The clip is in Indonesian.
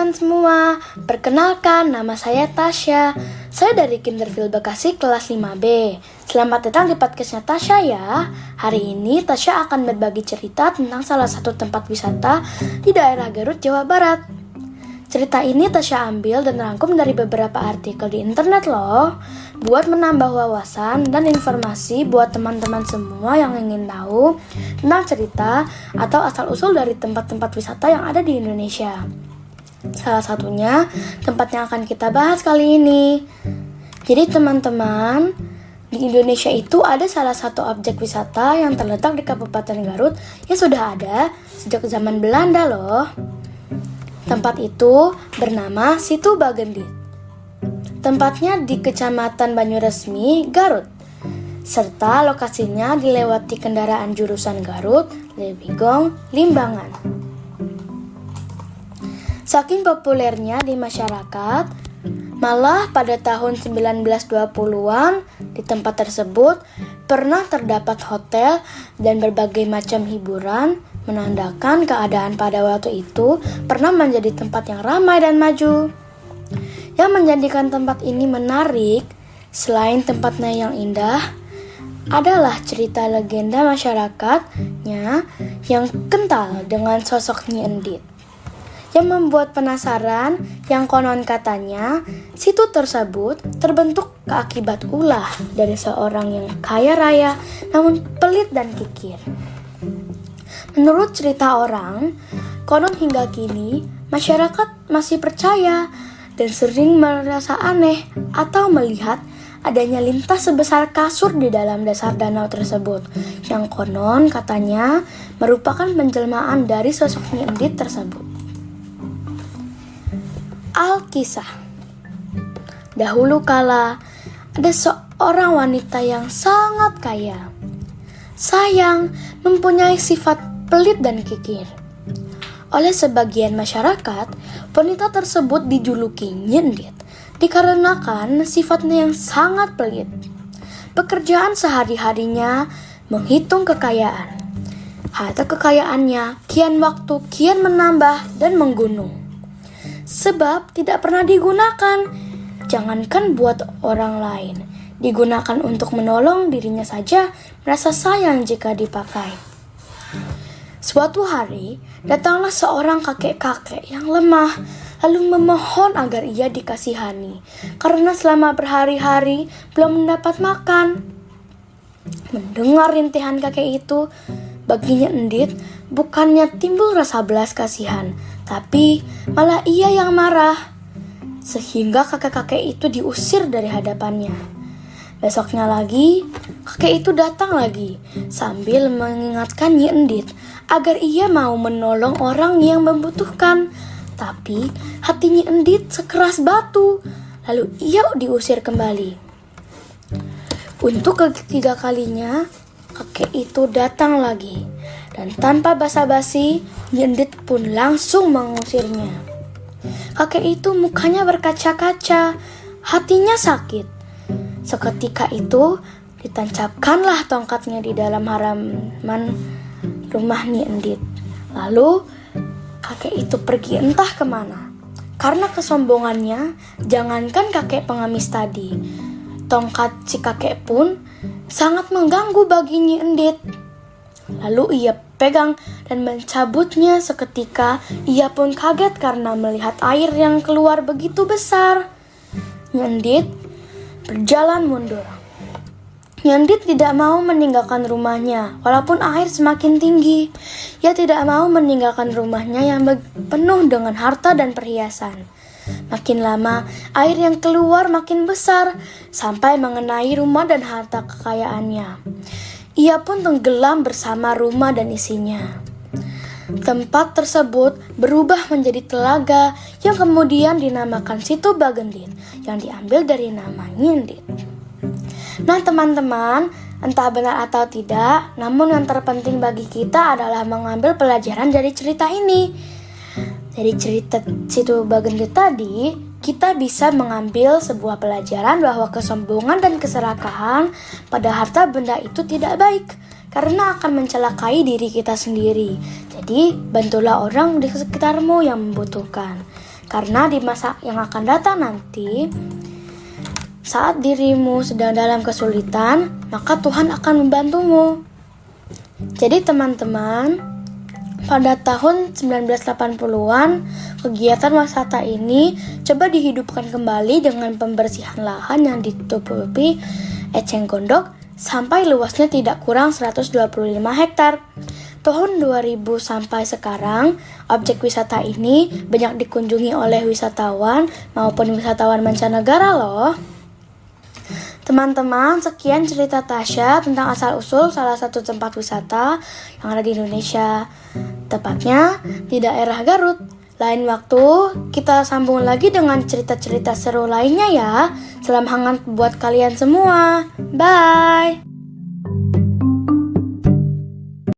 teman-teman semua, perkenalkan nama saya Tasya. Saya dari Kinderville Bekasi kelas 5B. Selamat datang di podcastnya Tasya ya. Hari ini Tasya akan berbagi cerita tentang salah satu tempat wisata di daerah Garut, Jawa Barat. Cerita ini Tasya ambil dan rangkum dari beberapa artikel di internet loh, buat menambah wawasan dan informasi buat teman-teman semua yang ingin tahu tentang cerita atau asal-usul dari tempat-tempat wisata yang ada di Indonesia. Salah satunya tempat yang akan kita bahas kali ini. Jadi teman-teman, di Indonesia itu ada salah satu objek wisata yang terletak di Kabupaten Garut yang sudah ada sejak zaman Belanda loh. Tempat itu bernama Situ Bagendit. Tempatnya di Kecamatan Banyuresmi, Garut. Serta lokasinya dilewati kendaraan jurusan Garut, Lebigong, Limbangan. Saking populernya di masyarakat, malah pada tahun 1920-an di tempat tersebut pernah terdapat hotel dan berbagai macam hiburan, menandakan keadaan pada waktu itu pernah menjadi tempat yang ramai dan maju. Yang menjadikan tempat ini menarik, selain tempatnya yang indah, adalah cerita legenda masyarakatnya yang kental dengan sosok Nyi Endit. Yang membuat penasaran, yang konon katanya situ tersebut terbentuk akibat ulah dari seorang yang kaya raya namun pelit dan kikir. Menurut cerita orang, konon hingga kini masyarakat masih percaya dan sering merasa aneh atau melihat adanya lintas sebesar kasur di dalam dasar danau tersebut yang konon katanya merupakan penjelmaan dari sosok Nyi Endit tersebut. Alkisah. Dahulu kala ada seorang wanita yang sangat kaya. Sayang, mempunyai sifat pelit dan kikir. Oleh sebagian masyarakat, wanita tersebut dijuluki Nyi Endit dikarenakan sifatnya yang sangat pelit. Pekerjaan sehari-harinya menghitung kekayaan. Harta kekayaannya kian waktu kian menambah dan menggunung. Sebab tidak pernah digunakan, jangankan buat orang lain, digunakan untuk menolong dirinya saja merasa sayang jika dipakai. Suatu hari, datanglah seorang kakek-kakek yang lemah, lalu memohon agar ia dikasihani, karena selama berhari-hari belum mendapat makan. Mendengar rintihan kakek itu, baginya Endit bukannya timbul rasa belas kasihan, tapi malah ia yang marah, sehingga kakek-kakek itu diusir dari hadapannya. Besoknya lagi, kakek itu datang lagi, sambil mengingatkan Nyi Endit agar ia mau menolong orang yang membutuhkan. Tapi hati Nyi Endit sekeras batu, lalu ia diusir kembali. Untuk ketiga kalinya, kakek itu datang lagi, dan tanpa basa-basi, Nyi Endit pun langsung mengusirnya. Kakek itu mukanya berkaca-kaca, hatinya sakit. Seketika itu, ditancapkanlah tongkatnya di dalam halaman rumah Nyi Endit. Lalu, kakek itu pergi entah kemana. Karena kesombongannya, jangankan kakek pengemis tadi, tongkat si kakek pun sangat mengganggu bagi Nyi Endit. Lalu ia pegang dan mencabutnya seketika. Ia pun kaget karena melihat air yang keluar begitu besar. Nyi Endit berjalan mundur. Nyi Endit tidak mau meninggalkan rumahnya walaupun air semakin tinggi. Ia tidak mau meninggalkan rumahnya yang penuh dengan harta dan perhiasan. Makin lama, air yang keluar makin besar sampai mengenai rumah dan harta kekayaannya. Ia pun tenggelam bersama rumah dan isinya. Tempat tersebut berubah menjadi telaga yang kemudian dinamakan Situ Bagendit yang diambil dari nama Nyi Endit. Nah teman-teman, entah benar atau tidak, namun yang terpenting bagi kita adalah mengambil pelajaran dari cerita ini. Dari cerita Situ Bagendit tadi, kita bisa mengambil sebuah pelajaran bahwa kesombongan dan keserakahan pada harta benda itu tidak baik, karena akan mencelakai diri kita sendiri. Jadi, bantulah orang di sekitarmu yang membutuhkan. Karena di masa yang akan datang nanti, saat dirimu sedang dalam kesulitan, maka Tuhan akan membantumu. Jadi teman-teman, pada tahun 1980-an, kegiatan wisata ini coba dihidupkan kembali dengan pembersihan lahan yang ditutupi eceng gondok sampai luasnya tidak kurang 125 hektar. Tahun 2000 sampai sekarang, objek wisata ini banyak dikunjungi oleh wisatawan maupun wisatawan mancanegara loh. Teman-teman, sekian cerita Tasya tentang asal-usul salah satu tempat wisata yang ada di Indonesia, tepatnya di daerah Garut. Lain waktu, kita sambung lagi dengan cerita-cerita seru lainnya ya. Salam hangat buat kalian semua. Bye!